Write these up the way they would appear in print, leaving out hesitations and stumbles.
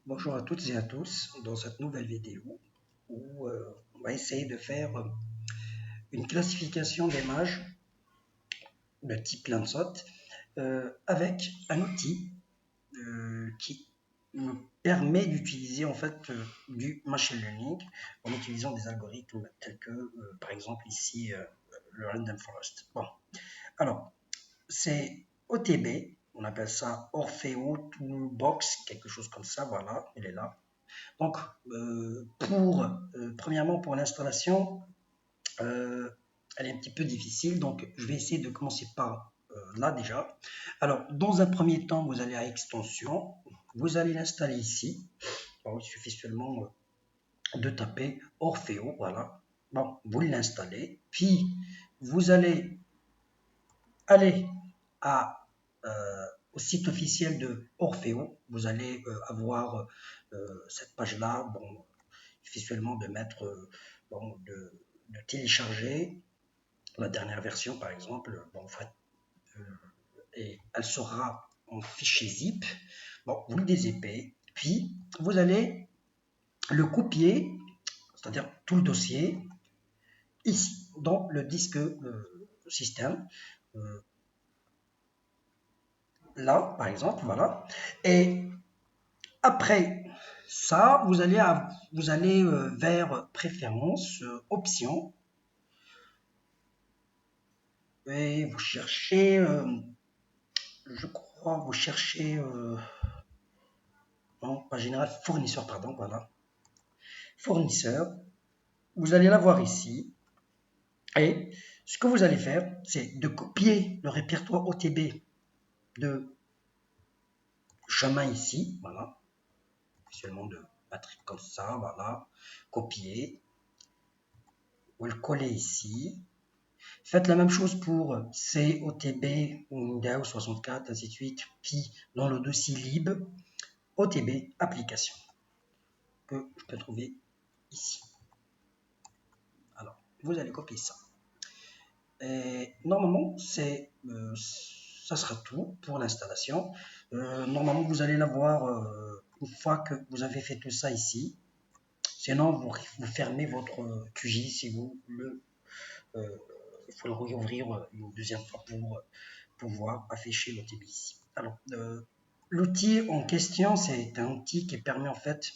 Bonjour à toutes et à tous dans cette nouvelle vidéo où on va essayer de faire une classification d'images de type Landsat avec un outil qui me permet d'utiliser en fait du machine learning en utilisant des algorithmes tels que par exemple ici le Random Forest. Bon, alors c'est OTB, on appelle ça Orfeo Toolbox, quelque chose comme ça, voilà, il est là. Donc, premièrement, pour l'installation, elle est un petit peu difficile. Donc, je vais essayer de commencer par là déjà. Alors, dans un premier temps, vous allez à Extension. Vous allez l'installer ici. Alors, il suffit seulement de taper Orfeo. Voilà. Bon, vous l'installez. Puis, vous allez aller à, au site officiel de Orfeo. Vous allez avoir cette page-là. Bon, il suffit seulement de mettre, bon, de télécharger la dernière version, par exemple. Bon, en fait, et elle sera en fichier zip. Bon, vous le dézippez, puis vous allez le copier, c'est-à-dire tout le dossier, ici, dans le disque système. Là, par exemple, voilà. Et après ça, vous allez vers Préférences, Options, et vous cherchez, je crois, vous cherchez, non, pas général, fournisseur, pardon, voilà. Fournisseur, vous allez l'avoir ici, et ce que vous allez faire, c'est de copier le répertoire OTB de chemin ici, voilà, visuellement de Patrick comme ça, voilà, copier, vous le collez ici. Faites la même chose pour COTB, Windows 64, ainsi de suite, puis dans le dossier lib, OTB application, que je peux trouver ici. Alors, vous allez copier ça. Et normalement, ça sera tout pour l'installation. Normalement, vous allez l'avoir une fois que vous avez fait tout ça ici. Sinon, vous fermez votre QGIS si vous le, il faut le rouvrir une deuxième fois pour pouvoir afficher l'OTB ici. Alors, l'outil en question, c'est un outil qui permet en fait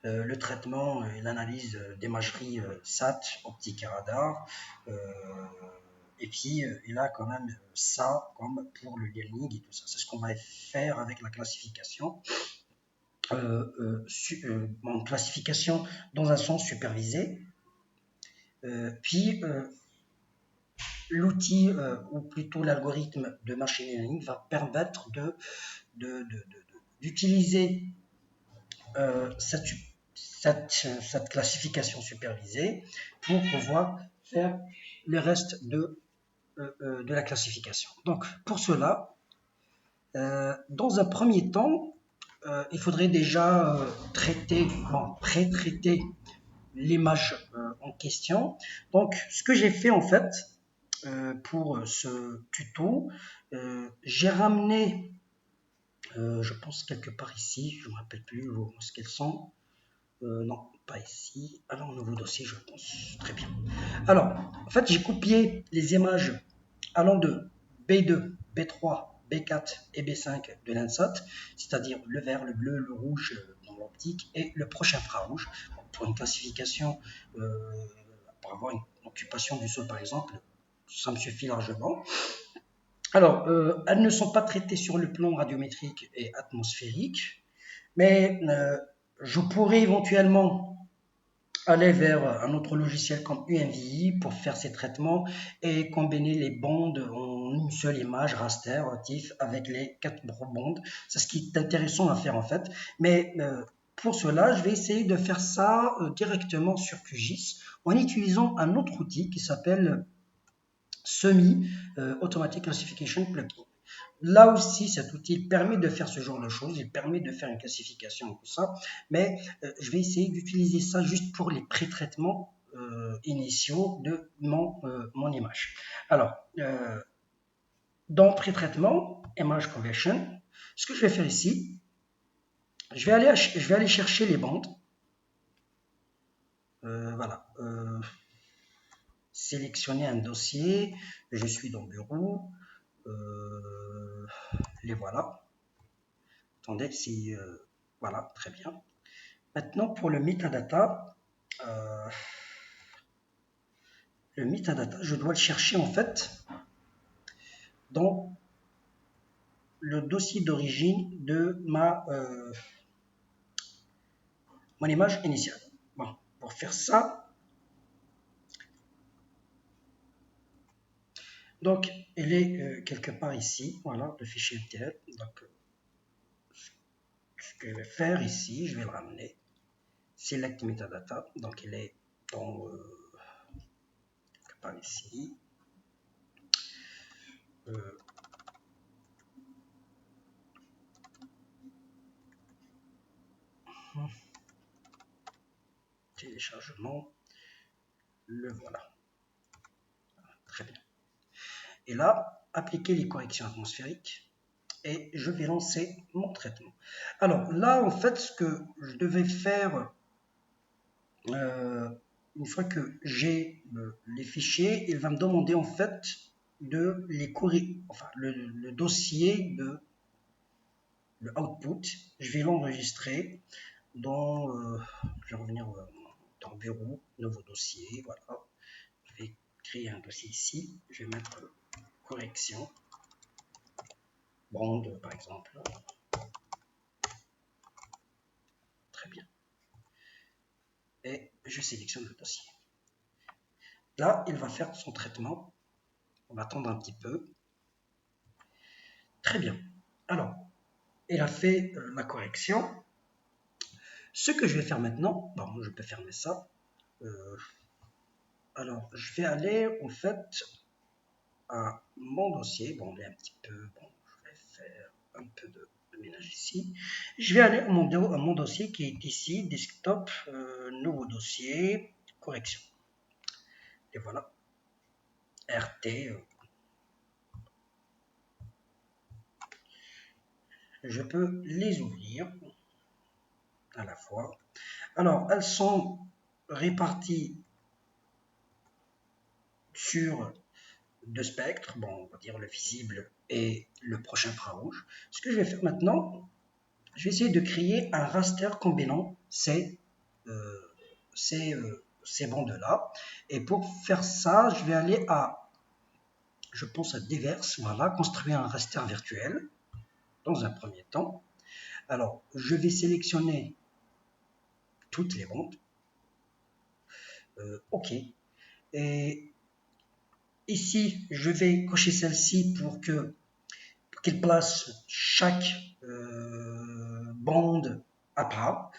le traitement et l'analyse d'imagerie SAT, optique et radar. Et puis, il a quand même ça comme pour le learning et tout ça. C'est ce qu'on va faire avec la classification. En classification dans un sens supervisé. Puis, l'outil, ou plutôt l'algorithme de machine learning va permettre d'utiliser cette classification supervisée pour pouvoir faire le reste de la classification. Donc, pour cela, dans un premier temps, il faudrait déjà pré-traiter l'image en question. Donc, ce que j'ai fait en fait pour ce tuto, j'ai ramené, je pense quelque part ici, je ne me rappelle plus où est-ce qu'elles sont. Non, pas ici. Alors, nouveau dossier, je pense. Très bien. Alors, en fait, j'ai copié les images allant de B2, B3, B4 et B5 de l'INSAT, c'est-à-dire le vert, le bleu, le rouge dans l'optique et le proche infrarouge. Pour une classification, pour avoir une occupation du sol par exemple, ça me suffit largement. Alors, elles ne sont pas traitées sur le plan radiométrique et atmosphérique, mais je pourrais éventuellement aller vers un autre logiciel comme UMVI pour faire ces traitements et combiner les bandes en une seule image raster TIFF avec les 4 bandes. C'est ce qui est intéressant à faire en fait. Mais pour cela, je vais essayer de faire ça directement sur QGIS en utilisant un autre outil qui s'appelle Semi Automatic Classification Plugin. Là aussi, cet outil permet de faire ce genre de choses, il permet de faire une classification et tout ça, mais je vais essayer d'utiliser ça juste pour les pré-traitements initiaux de mon image. Alors, dans pré-traitement, Image Conversion, ce que je vais faire ici, je vais aller chercher les bandes. Voilà. Sélectionner un dossier. Je suis dans Bureau. Les voilà. Attendez, si... voilà, très bien. Maintenant, pour euh, le metadata, je dois le chercher en fait dans le dossier d'origine de mon image initiale. Bon, pour faire ça, donc elle est quelque part ici, voilà, le fichier MTL. Donc, ce que je vais faire ici, je vais le ramener. Select metadata, donc il est dans quelque part ici. Téléchargement, le voilà. Très bien. Et là, appliquer les corrections atmosphériques et je vais lancer mon traitement. Alors là, en fait, ce que je devais faire, une fois que j'ai les fichiers, il va me demander en fait de les corriger, enfin le dossier de le output, je vais l'enregistrer dans, je vais revenir dans Bureau, nouveau dossier, voilà. Je vais créer un dossier ici, je vais mettre correction, bande par exemple, très bien. Et je sélectionne le dossier. Là, il va faire son traitement. On va attendre un petit peu. Très bien. Alors, il a fait la correction. Ce que je vais faire maintenant, bon, je peux fermer ça. Alors, je vais aller en fait à mon dossier. Bon, on est un petit peu. Bon, je vais faire un peu de ménage ici. Je vais aller à mon dossier qui est ici, desktop, nouveau dossier, correction. Et voilà. RT. Je peux les ouvrir à la fois. Alors, elles sont réparties sur deux spectres, bon, on va dire le visible et le prochain infrarouge. Ce que je vais faire maintenant, je vais essayer de créer un raster combinant ces bandes-là. Et pour faire ça, je vais aller à, je pense à Déverse, voilà, construire un raster virtuel dans un premier temps. Alors, je vais sélectionner toutes les bandes. OK. Et ici, je vais cocher celle-ci pour qu'il place chaque bande à part.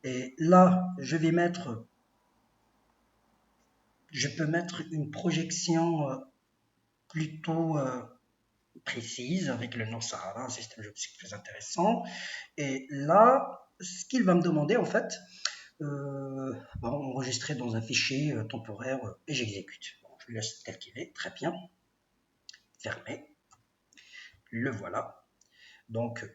Et là, je peux mettre une projection plutôt précise avec le Nord-Sahara, un système géophysique très intéressant. Et là, ce qu'il va me demander, en fait, enregistrer dans un fichier temporaire et j'exécute. Bon, je le laisse tel qu'il est, très bien. Fermé. Le voilà. Donc,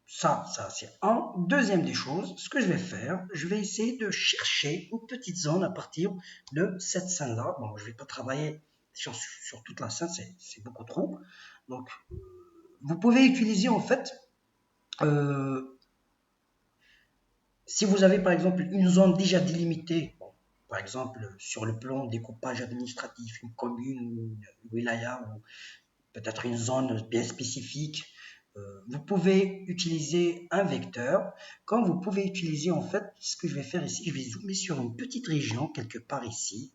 ça c'est un. Deuxième des choses, ce que je vais faire, je vais essayer de chercher une petite zone à partir de cette scène-là. Bon, je ne vais pas travailler sur toute la scène, c'est beaucoup trop. Donc, vous pouvez utiliser en fait, euh, si vous avez par exemple une zone déjà délimitée, bon, par exemple sur le plan découpage administratif, une commune, une wilaya ou peut-être une zone bien spécifique, vous pouvez utiliser un vecteur, comme vous pouvez utiliser en fait, ce que je vais faire ici, je vais zoomer sur une petite région quelque part ici.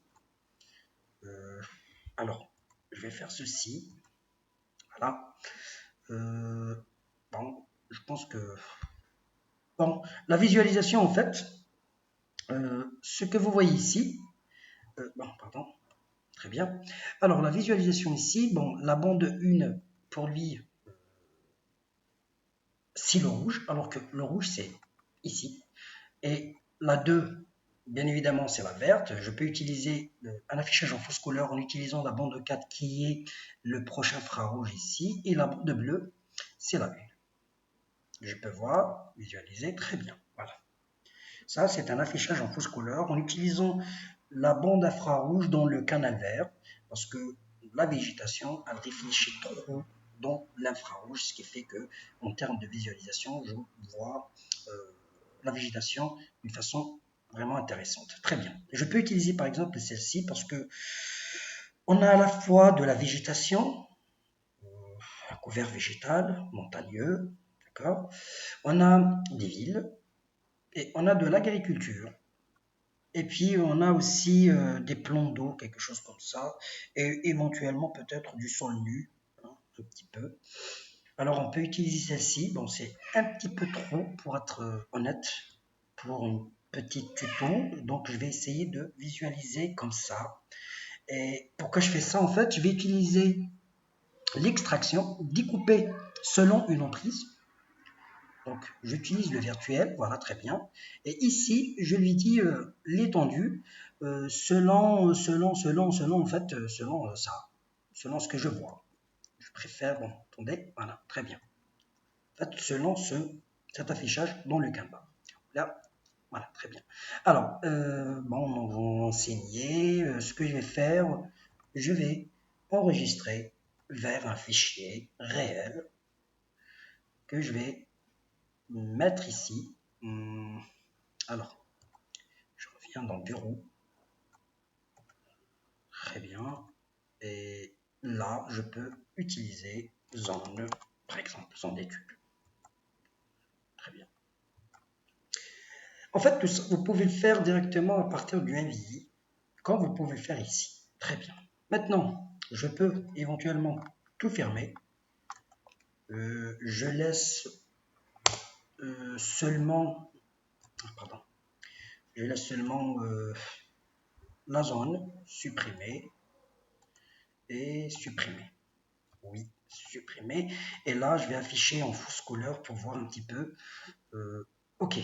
Alors, je vais faire ceci, voilà. Bon, je pense que... Bon, la visualisation en fait, ce que vous voyez ici, bon, pardon, très bien. Alors, la visualisation ici, bon, la bande 1, pour lui, c'est le rouge, alors que le rouge, c'est ici. Et la 2, bien évidemment, c'est la verte. Je peux utiliser un affichage en fausse couleur en utilisant la bande 4 qui est le prochain infrarouge ici. Et la bande bleue, c'est la 1. Je peux voir, visualiser, très bien. Voilà. Ça, c'est un affichage en fausse couleur en utilisant la bande infrarouge dans le canal vert parce que la végétation, elle réfléchit trop dans l'infrarouge, ce qui fait que, en termes de visualisation, je vois euh, la végétation d'une façon vraiment intéressante. Très bien. Je peux utiliser par exemple celle-ci parce que on a à la fois de la végétation, un couvert végétal, montagneux, d'accord. On a des villes et on a de l'agriculture. Et puis on a aussi des plans d'eau, quelque chose comme ça, et éventuellement peut-être du sol nu, hein, un petit peu. Alors on peut utiliser celle-ci, bon c'est un petit peu trop pour être honnête, pour une petite tuto, donc je vais essayer de visualiser comme ça. Et pourquoi je fais ça en fait, je vais utiliser l'extraction découpée selon une emprise. Donc, j'utilise le virtuel, voilà, très bien. Et ici, je lui dis l'étendue selon, en fait, selon ça, selon ce que je vois. Je préfère, bon, attendez, voilà, très bien. En fait, selon cet affichage dans le Canva. Là, voilà, très bien. Alors, bon, on va enseigner ce que je vais faire. Je vais enregistrer vers un fichier réel que je vais mettre ici. Alors, je reviens dans Bureau. Très bien. Et là, je peux utiliser zone, par exemple, zone d'étude. Très bien. En fait, tout ça, vous pouvez le faire directement à partir du MVI, comme vous pouvez le faire ici. Très bien. Maintenant, je peux éventuellement tout fermer. Je laisse seulement, pardon, je laisse seulement la zone supprimée et supprimer. Oui, supprimer. Et là, je vais afficher en fausse couleur pour voir un petit peu. Ok.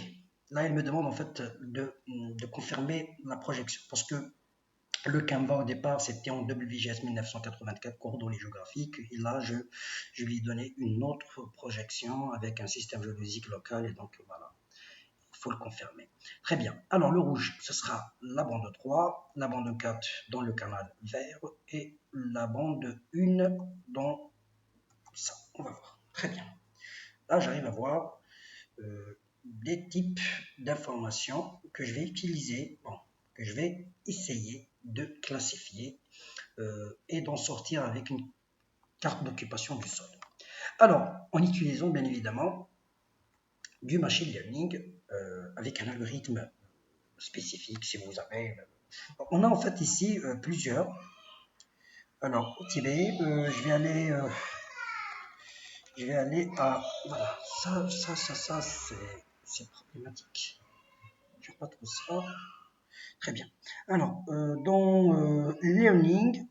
Là, il me demande en fait de confirmer la projection parce que le Canva au départ, c'était en WGS 1984, coordonnées géographiques. Et là, je lui ai donné une autre projection avec un système géologique local. Et donc, voilà, il faut le confirmer. Très bien. Alors, le rouge, ce sera la bande 3, la bande 4 dans le canal vert et la bande 1 dans ça. On va voir. Très bien. Là, j'arrive à voir des types d'informations que je vais utiliser, bon, que je vais essayer de classifier et d'en sortir avec une carte d'occupation du sol. Alors, en utilisant bien évidemment du machine learning avec un algorithme spécifique, si vous avez. On a en fait ici plusieurs. Alors, au Tibet, je vais aller à. Voilà, ça, c'est problématique. Je n'aime pas trop ça. Très bien. Alors, dans Learning,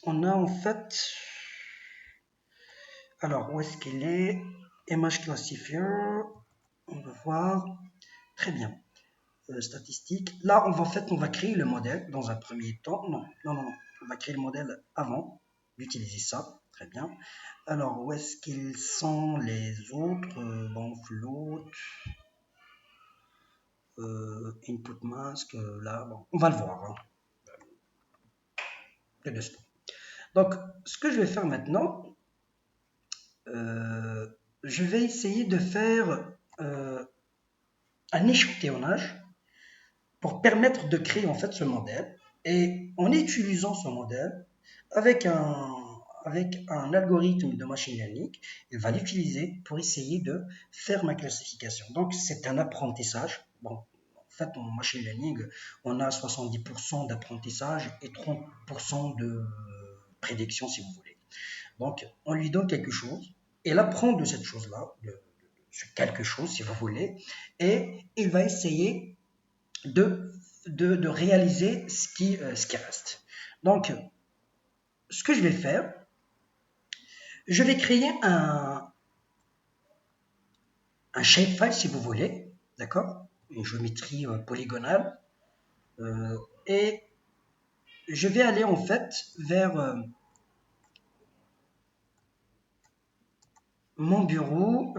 on a en fait. Alors, où est-ce qu'il est? Image Classifier. On va voir. Très bien. Statistiques. Là, on va créer le modèle dans un premier temps. Non, non, non, non. On va créer le modèle avant d'utiliser ça. Très bien. Alors, où est-ce qu'ils sont les autres? Bon, float. Input mask. Là, bon, on va le voir. Hein. Donc, ce que je vais faire maintenant, je vais essayer de faire un échantillonnage pour permettre de créer en fait ce modèle. Et en utilisant ce modèle avec un algorithme de machine learning, il va l'utiliser pour essayer de faire ma classification. Donc, c'est un apprentissage. Bon, en fait, en machine learning, on a 70% d'apprentissage et 30% de prédiction, si vous voulez. Donc, on lui donne quelque chose, et il apprend de cette chose-là, de quelque chose, si vous voulez, et il va essayer de réaliser ce qui reste. Donc, ce que je vais faire, je vais créer un shapefile, si vous voulez, d'accord? Une géométrie polygonale, et je vais aller en fait vers mon bureau,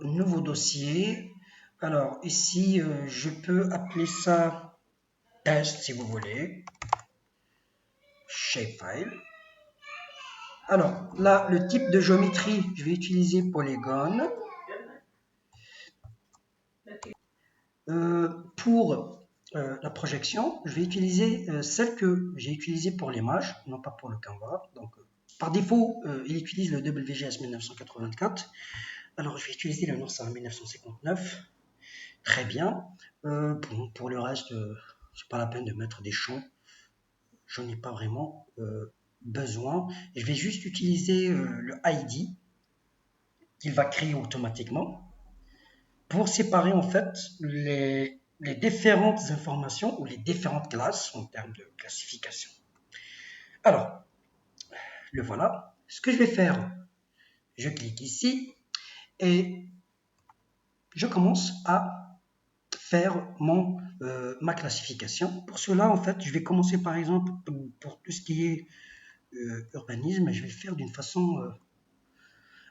nouveau dossier. Alors ici, je peux appeler ça test si vous voulez. Shapefile. Alors là, le type de géométrie, je vais utiliser polygone. Pour la projection, je vais utiliser celle que j'ai utilisée pour l'image, non pas pour le Canva. Donc, par défaut, il utilise le WGS 1984. Alors, je vais utiliser le Norsa 1959. Très bien. Pour le reste, c'est pas la peine de mettre des champs. J'en ai pas vraiment besoin. Je vais juste utiliser le ID qu'il va créer automatiquement pour séparer en fait les différentes informations ou les différentes classes en termes de classification. Alors, le voilà. Ce que je vais faire, je clique ici et je commence à faire ma classification. Pour cela, en fait, je vais commencer par exemple pour tout ce qui est urbanisme, je vais le faire d'une façon...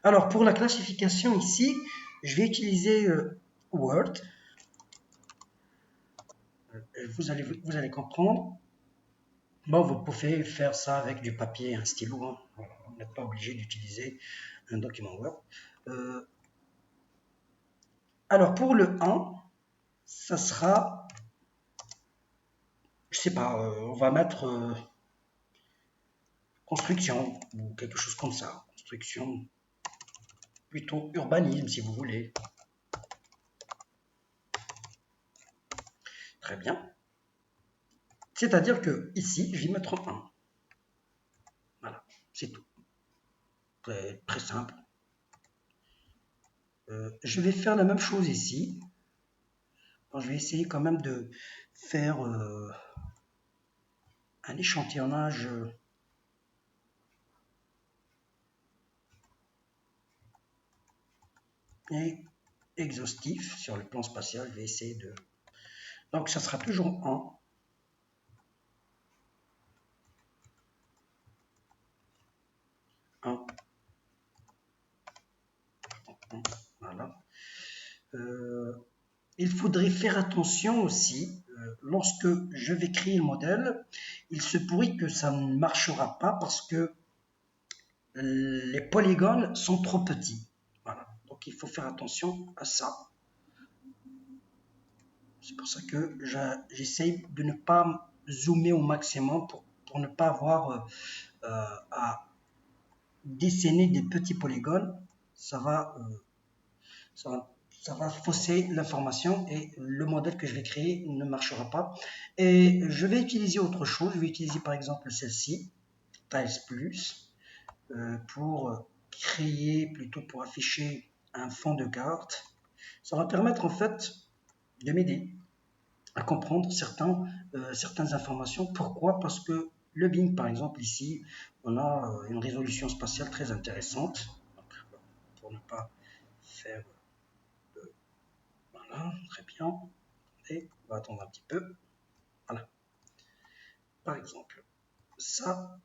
Alors, pour la classification ici, je vais utiliser Word. Vous allez comprendre. Bon, vous pouvez faire ça avec du papier et un stylo. Hein. Voilà, vous n'êtes pas obligé d'utiliser un document Word. Alors, pour le 1, ça sera... Je sais pas, on va mettre construction ou quelque chose comme ça. Construction, plutôt urbanisme si vous voulez. Très bien. C'est-à-dire que ici, je vais mettre 1. Voilà, c'est tout. Très, très simple. Je vais faire la même chose ici. Bon, je vais essayer quand même de faire un échantillonnage exhaustif sur le plan spatial. Je vais essayer de... Donc, ça sera toujours 1. 1. Voilà. Il faudrait faire attention aussi, lorsque je vais créer le modèle, il se pourrait que ça ne marchera pas parce que les polygones sont trop petits. Voilà. Donc il faut faire attention à ça. C'est pour ça que j'essaye de ne pas zoomer au maximum pour ne pas avoir à dessiner des petits polygones. Ça va, ça va fausser l'information et le modèle que je vais créer ne marchera pas. Et je vais utiliser autre chose. Je vais utiliser par exemple celle-ci, Tiles Plus, pour créer, plutôt pour afficher un fond de carte. Ça va permettre en fait de m'aider à comprendre certaines informations. Pourquoi? Parce que le Bing, par exemple, ici, on a une résolution spatiale très intéressante. Donc, pour ne pas faire... voilà, très bien. Et on va attendre un petit peu. Voilà. Par exemple, ça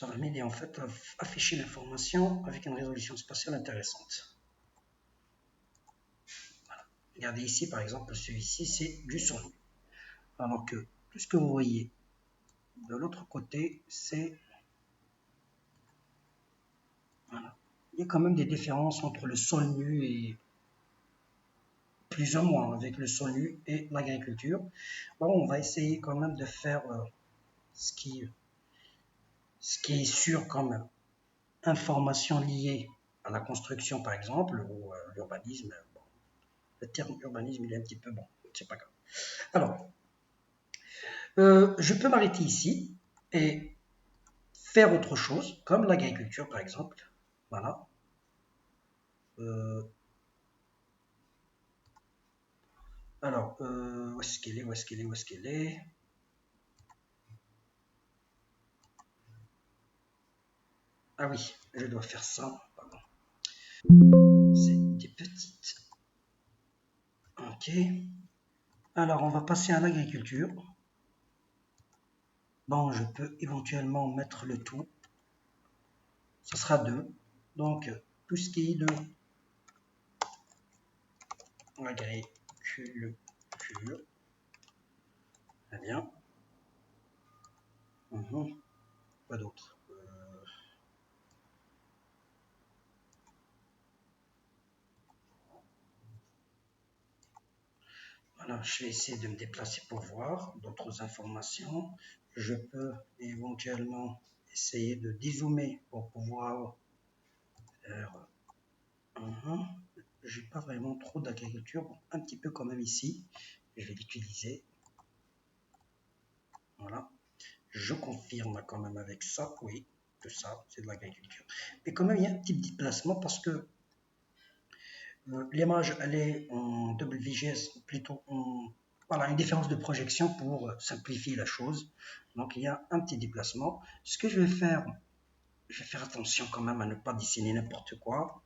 va m'aider en fait à afficher l'information avec une résolution spatiale intéressante. Voilà. Regardez ici, par exemple, celui-ci, c'est du son. Alors que tout ce que vous voyez de l'autre côté, c'est... Voilà. Il y a quand même des différences entre le sol nu et plus ou moins avec le sol nu et l'agriculture. Bon, on va essayer quand même de faire ce qui est sûr comme information liée à la construction par exemple ou l'urbanisme. Bon, le terme urbanisme il est un petit peu bon, c'est pas grave. Alors, je peux m'arrêter ici et faire autre chose comme l'agriculture par exemple. Voilà. Alors, où est-ce qu'elle est, où est-ce qu'elle est, où est-ce qu'elle est? Ah oui, je dois faire ça. Pardon. C'est des petites. Ok. Alors, on va passer à l'agriculture. Bon, je peux éventuellement mettre le tout. ça sera 2. Donc, tout ce qui est de agriculture, très bien. Quoi d'autre? Voilà, je vais essayer de me déplacer pour voir d'autres informations. Je peux éventuellement essayer de dézoomer pour pouvoir faire. J'ai pas vraiment trop d'agriculture, un petit peu quand même ici. Je vais l'utiliser. Voilà. Je confirme quand même avec ça, oui, que ça, c'est de l'agriculture. Mais quand même, il y a un petit déplacement parce que l'image, elle est en double VGS, plutôt en... Voilà, une différence de projection pour simplifier la chose. Donc, il y a un petit déplacement. Ce que je vais faire attention quand même à ne pas dessiner n'importe quoi.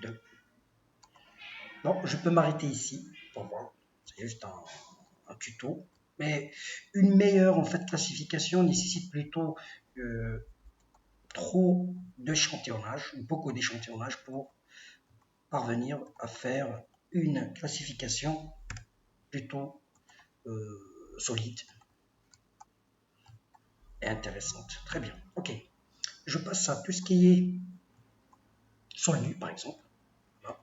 2. Bon, je peux m'arrêter ici pour voir. C'est juste un tuto. Mais une meilleure en fait classification nécessite plutôt trop d'échantillonnage, beaucoup d'échantillonnage pour parvenir à faire une classification plutôt solide et intéressante. Très bien. Ok. Je passe à tout ce qui est sol nu, par exemple. Là.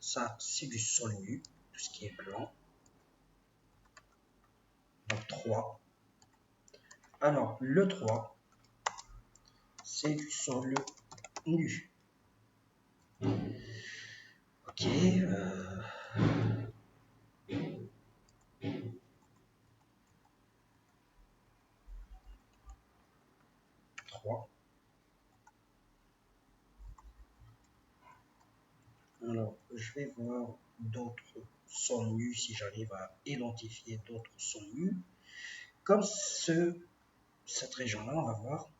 Ça, c'est du sol nu. Tout ce qui est blanc. Donc 3. Alors, le 3, c'est du sol nu. Ok. 3. Alors, je vais voir d'autres sols nus si j'arrive à identifier d'autres sols nus. Comme cette région-là, on va voir.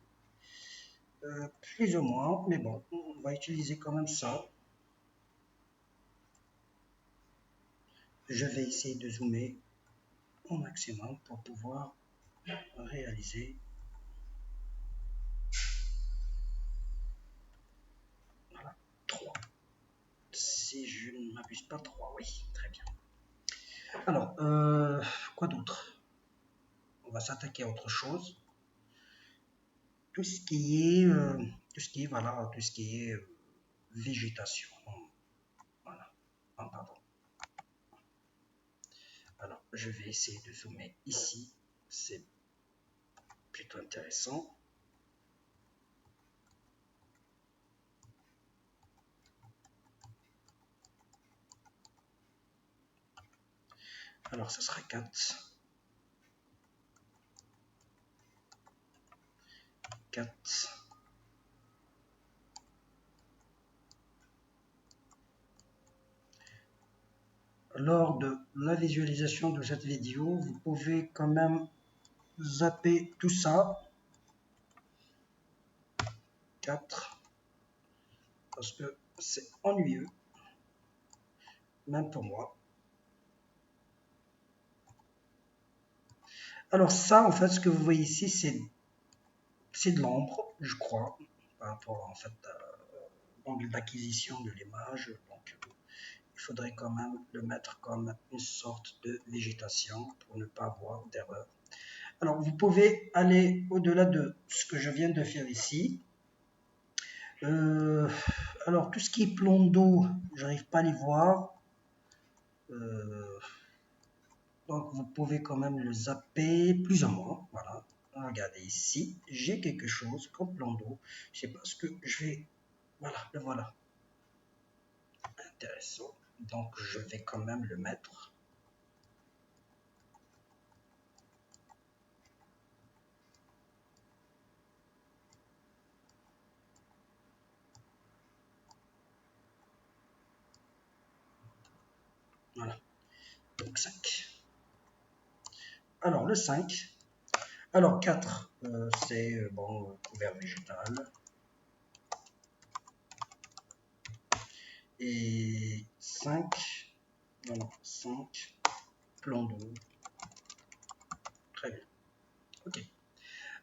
Plus ou moins, mais bon, on va utiliser quand même ça. Je vais essayer de zoomer au maximum pour pouvoir réaliser. Voilà, 3. Si je ne m'abuse pas, 3, oui, très bien. Alors, quoi d'autre? On va s'attaquer à autre chose. Tout ce qui est, voilà, tout ce qui est végétation. Voilà. Ah, pardon. Alors, je vais essayer de zoomer ici. C'est plutôt intéressant. Alors, ce sera 4. 4. Lors de la visualisation de cette vidéo, vous pouvez quand même zapper tout ça. 4. Parce que c'est ennuyeux. Même pour moi. Alors ça, en fait, ce que vous voyez ici, c'est de l'ombre, je crois, par rapport en fait à l'angle d'acquisition de l'image. Donc, il faudrait quand même le mettre comme une sorte de végétation pour ne pas avoir d'erreur. Alors, vous pouvez aller au-delà de ce que je viens de faire ici. Alors, tout ce qui est plomb d'eau, j'arrive pas à les voir. Donc, vous pouvez quand même le zapper plus ou moins. Voilà. Regardez ici, j'ai quelque chose comme plan d'eau. Je sais pas ce que je vais. Voilà, le voilà. Intéressant. Donc, je vais quand même le mettre. Voilà. Donc, 5. Alors, le 5. Alors, 4, c'est bon, couvert végétal. Et 5, non, 5, plan d'eau. Très bien. Ok.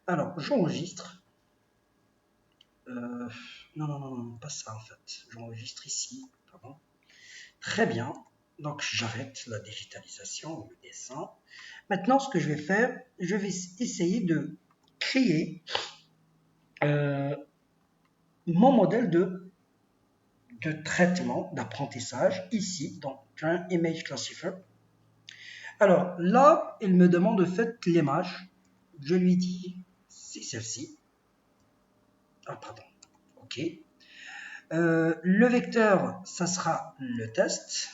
Alors, j'enregistre. Euh, non, non, non, non, pas ça en fait. J'enregistre ici. Pardon. Très bien. Donc, j'arrête la digitalisation, le dessin. Maintenant, ce que je vais faire, je vais essayer de créer euh, mon modèle de traitement, d'apprentissage, ici, dans un Image Classifier. Alors, là, il me demande de faire l'image. Je lui dis, c'est celle-ci. Ah, pardon. OK. Le vecteur, ça sera le test.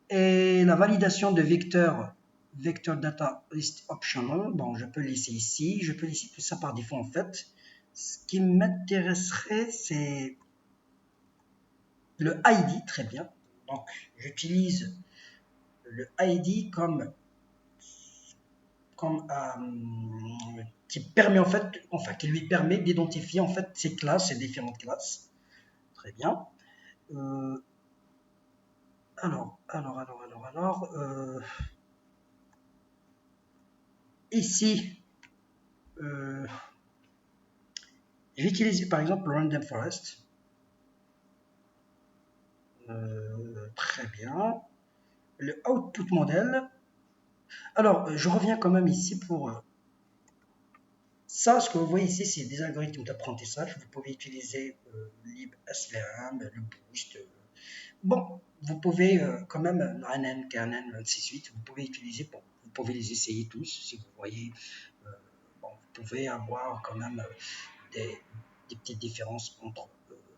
Et la validation de vecteur, vector data list optional, bon, je peux laisser ici, je peux laisser tout ça par défaut en fait. Ce qui m'intéresserait, c'est le ID, très bien. Donc, j'utilise le ID comme qui permet en fait, enfin, qui lui permet d'identifier en fait ces classes, ces différentes classes. Très bien. Euh, ici, euh, j'ai utilisé par exemple le Random Forest. Très bien. Le output model. Alors, je reviens quand même ici pour ça. Ce que vous voyez ici, c'est des algorithmes d'apprentissage. Vous pouvez utiliser libsvm, le boost. Bon, vous pouvez quand même NN, KNN, ainsi de suite. Vous pouvez utiliser, bon, vous pouvez les essayer tous si vous voyez. Euh, bon, vous pouvez avoir quand même des, des petites différences entre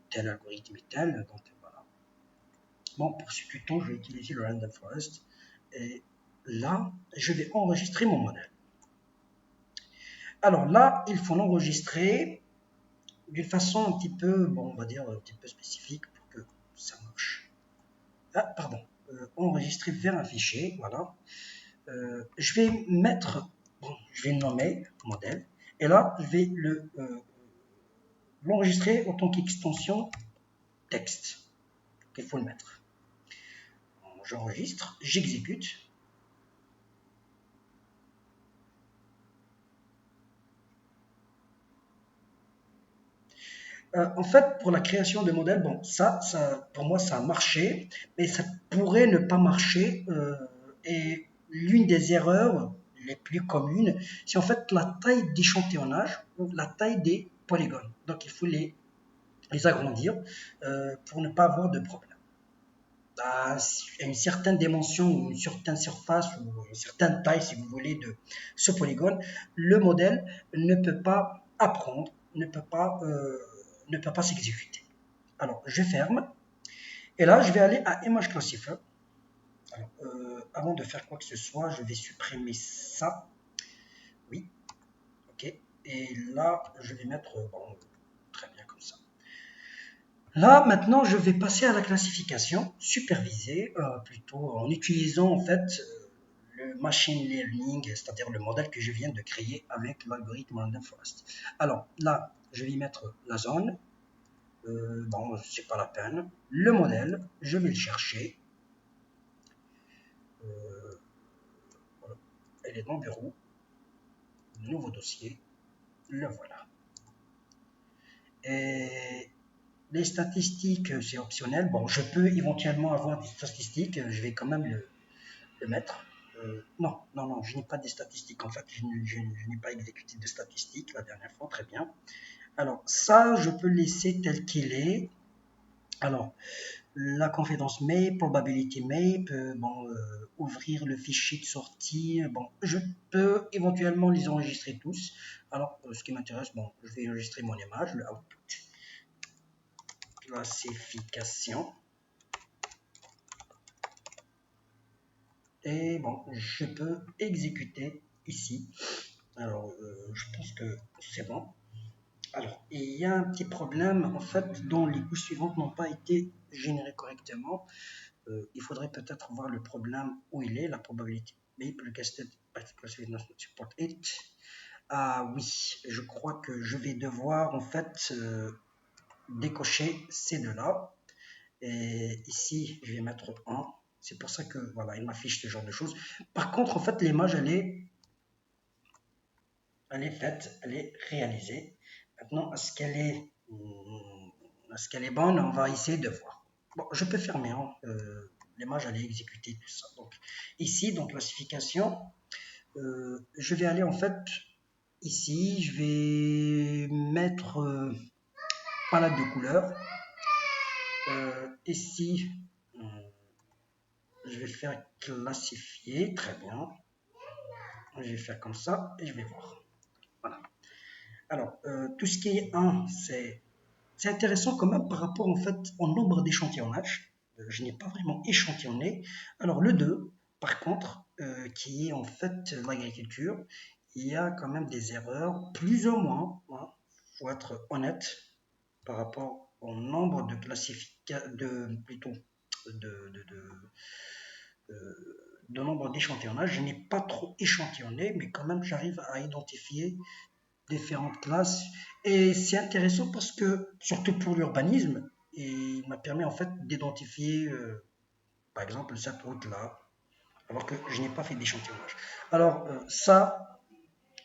tel algorithme et tel. Donc voilà. Bon, pour ce tuto, je vais utiliser le Random Forest. Et là, je vais enregistrer mon modèle. Alors là, il faut l'enregistrer d'une façon un petit peu, bon, on va dire un petit peu spécifique pour que ça marche. Ah, pardon. Enregistrer vers un fichier, voilà. Je vais mettre, bon, je vais nommer modèle. Et là, je vais l'enregistrer en tant qu'extension texte. Il faut le mettre. J'enregistre, j'exécute. En fait, pour la création de modèles, bon, pour moi, ça a marché, mais ça pourrait ne pas marcher. Et l'une des erreurs les plus communes, c'est en fait la taille d'échantillonnage ou la taille des polygones. Donc, il faut les agrandir pour ne pas avoir de problème. À une certaine dimension, une certaine surface ou une certaine taille, si vous voulez, de ce polygone, le modèle ne peut pas apprendre, ne peut pas s'exécuter. Alors, je ferme. Et là, je vais aller à Image Classifier. Alors, avant de faire quoi que ce soit, je vais supprimer ça. Oui, ok. Et là, je vais mettre, bon, très bien comme ça. Là, maintenant, je vais passer à la classification supervisée, plutôt en utilisant en fait le machine learning, c'est-à-dire le modèle que je viens de créer avec l'algorithme Random Forest. Alors là, je vais mettre la zone. Bon, c'est pas la peine. Le modèle, je vais le chercher. Voilà. Elle est dans Bureau. Nouveau dossier. Le voilà. Et les statistiques, c'est optionnel. Bon, je peux éventuellement avoir des statistiques. Je vais quand même le mettre. Non, non, non, je n'ai pas de statistiques. En fait, je n'ai pas exécuté de statistiques la dernière fois. Très bien. Alors, ça, je peux laisser tel qu'il est. Alors, la confidence map, probability map, bon, ouvrir le fichier de sortie. Bon, je peux éventuellement les enregistrer tous. Alors, ce qui m'intéresse, bon, je vais enregistrer mon image, le output. Classification. Et bon, je peux exécuter ici. Alors, je pense que c'est bon. Alors, il y a un petit problème, en fait, dont les couches suivantes n'ont pas été générées correctement. Il faudrait peut-être voir le problème où il est, la probabilité. Maybe requested particular not support it. Ah oui, je crois que je vais devoir, en fait, décocher ces deux-là. Et ici, je vais mettre 1. C'est pour ça que, voilà, il m'affiche ce genre de choses. Par contre, en fait, l'image, elle est faite, elle est réalisée. Maintenant, est-ce qu'elle est bonne? On va essayer de voir. Bon, je peux fermer, hein, l'image, elle est exécutée, tout ça. Donc, ici, dans classification, je vais aller en fait ici, je vais mettre palette de couleurs. Ici, je vais faire classifier, très bien. Je vais faire comme ça et je vais voir. Voilà. Alors, tout ce qui est 1, c'est intéressant quand même par rapport en fait au nombre d'échantillonnages. Je n'ai pas vraiment échantillonné. Alors le 2, par contre, qui est en fait l'agriculture, il y a quand même des erreurs, plus ou moins, hein, faut être honnête, par rapport au nombre de plutôt de nombre d'échantillonnages. Je n'ai pas trop échantillonné, mais quand même j'arrive à identifier différentes classes. Et c'est intéressant parce que, surtout pour l'urbanisme, il m'a permis en fait d'identifier, par exemple, cette route-là, alors que je n'ai pas fait d'échantillonnage. Alors, ça,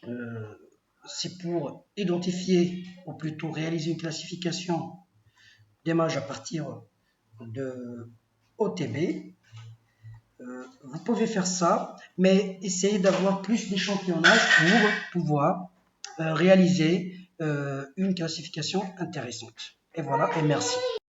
euh, c'est pour identifier, ou plutôt réaliser une classification d'images à partir de OTB. Vous pouvez faire ça, mais essayez d'avoir plus d'échantillonnage pour pouvoir réaliser une classification intéressante. Et voilà, et merci.